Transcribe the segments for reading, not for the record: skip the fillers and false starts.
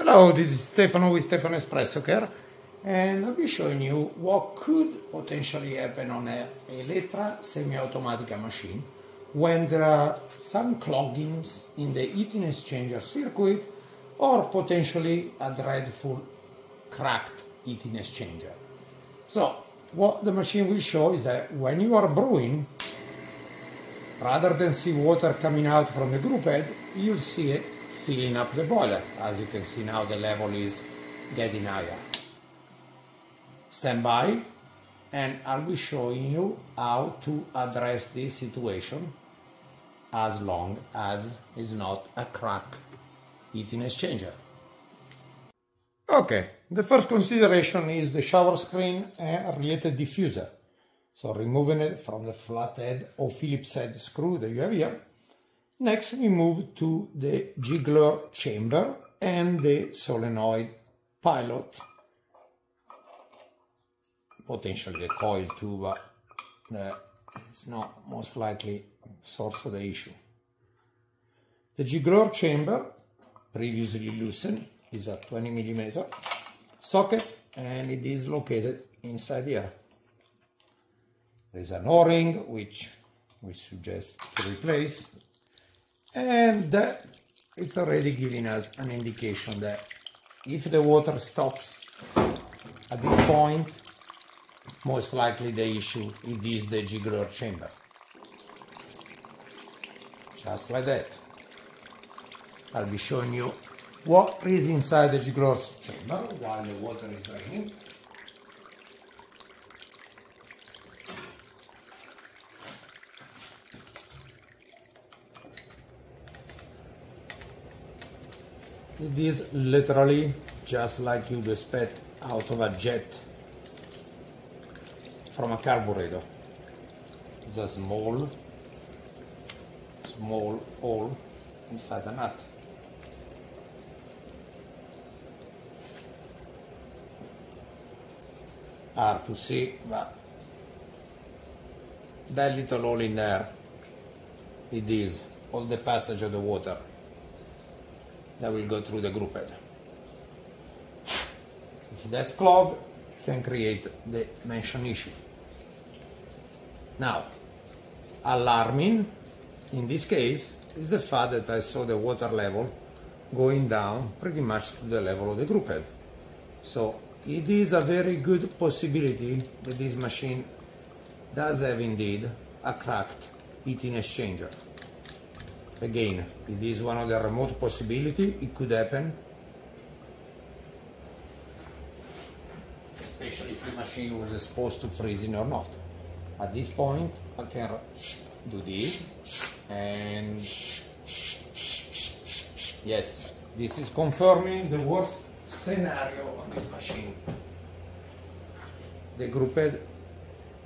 Hello, this is Stefano with Stefano Espresso here, and I'll be showing you what could potentially happen on an Elektra Semiautomatica machine when there are some cloggings in the heating exchanger circuit or potentially a dreadful cracked heating exchanger. So what the machine will show is that when you are brewing, rather than see water coming out from the Grouphead, you'll see it filling up the boiler. As you can see now, the level is getting higher. Stand by and I'll be showing you how to address this situation as long as it's not a cracked heating exchanger. Okay, the first consideration is the shower screen and related diffuser. So removing it from the flathead or Phillips head screw that you have here. Next we move to the jiggler chamber and the solenoid pilot. Potentially the coil too, but it's not most likely source of the issue. The jiggler chamber, previously loosened, is a 20 mm socket and it is located inside here. There is an O-ring which we suggest to replace, and it's already giving us an indication that if the water stops at this point, most likely the issue it is the jiggler chamber. Just like that. I'll be showing you what is inside the jiggler chamber while the water is draining. It is literally just like you'd expect out of a jet from a carburetor. It's a small hole inside the nut. Hard to see, but that little hole in there, it is all the passage of the water that will go through the Grouphead. If that's clogged, it can create the mentioned issue. Now, alarming in this case is the fact that I saw the water level going down pretty much to the level of the Grouphead. So it is a very good possibility that this machine does have indeed a cracked heating exchanger. Again, it is one of the remote possibilities. It could happen, especially if the machine was exposed to freezing or not. At this point, I can do this, and yes, this is confirming the worst scenario on this machine. The Grouphead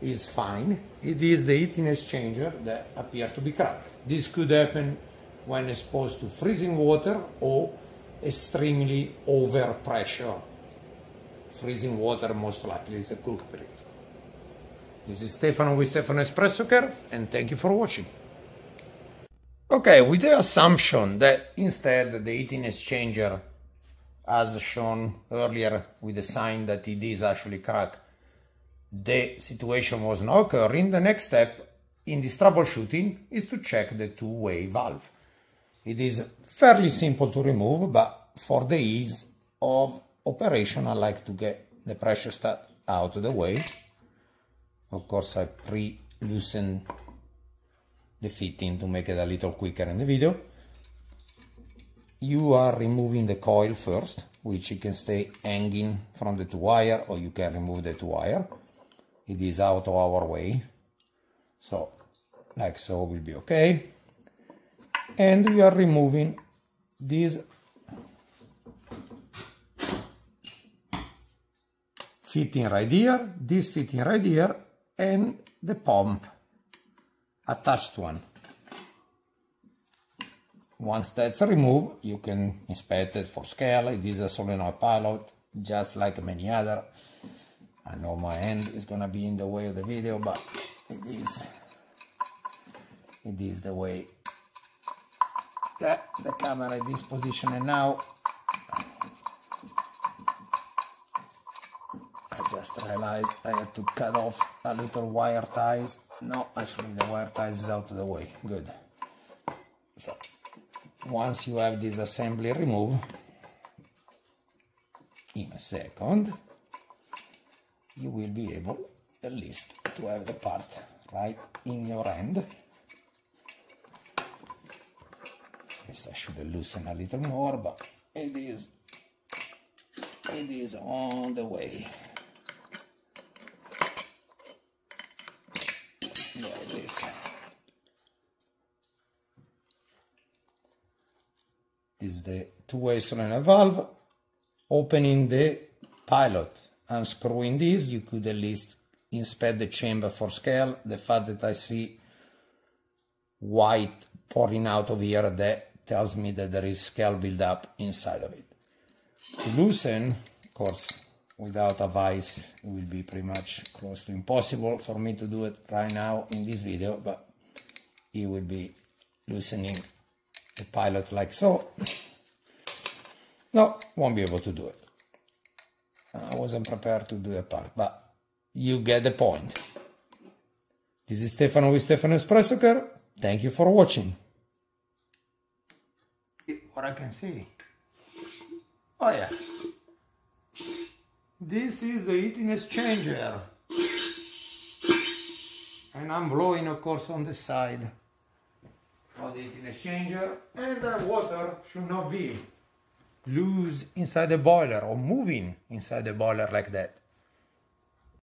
is fine. It is the heating exchanger that appears to be cracked. This could happen when exposed to freezing water or extremely over pressure. Freezing water most likely is the culprit. This is Stefano with Stefano Espresso here, and thank you for watching. Okay, with the assumption that instead the heating exchanger, as shown earlier with the sign that it is actually cracked, the situation was not occurring, the next step in this troubleshooting is to check the two-way valve. It is fairly simple to remove, but for the ease of operation I like to get the pressure stat out of the way. Of course I pre-loosened the fitting to make it a little quicker in the video. You are removing the coil first, which you can stay hanging from the two wire, or you can remove the two wire. It is out of our way, so like so will be okay. And we are removing this fitting right here, this fitting right here, and the pump attached one. Once that's removed, you can inspect it for scale. It is a solenoid pilot, just like many other. I know my hand is gonna be in the way of the video, but it is the way that the camera is positioned now. realized I had to cut off a little wire ties. No, actually the wire ties is out of the way. Good. So once you have this assembly removed, in a second, you will be able at least to have the part right in your hand. Guess I should loosen a little more, but it is on the way. There it is. This is the two-way solenoid valve. Opening the pilot, unscrewing this, you could at least inspect the chamber for scale. The fact that I see white pouring out of here, that tells me that there is scale build-up inside of it. To loosen, of course, without a vise, it will be pretty much close to impossible for me to do it right now in this video, but it will be loosening the pilot like so. No, won't be able to do it. I wasn't prepared to do a part, but you get the point. This is Stefano with Stefano Espresso Car. Thank you for watching. What I can see. Oh yeah. This is the heating exchanger. And I'm blowing, of course, on the side of the heating exchanger. And the water should not be loose inside the boiler or moving inside the boiler like that.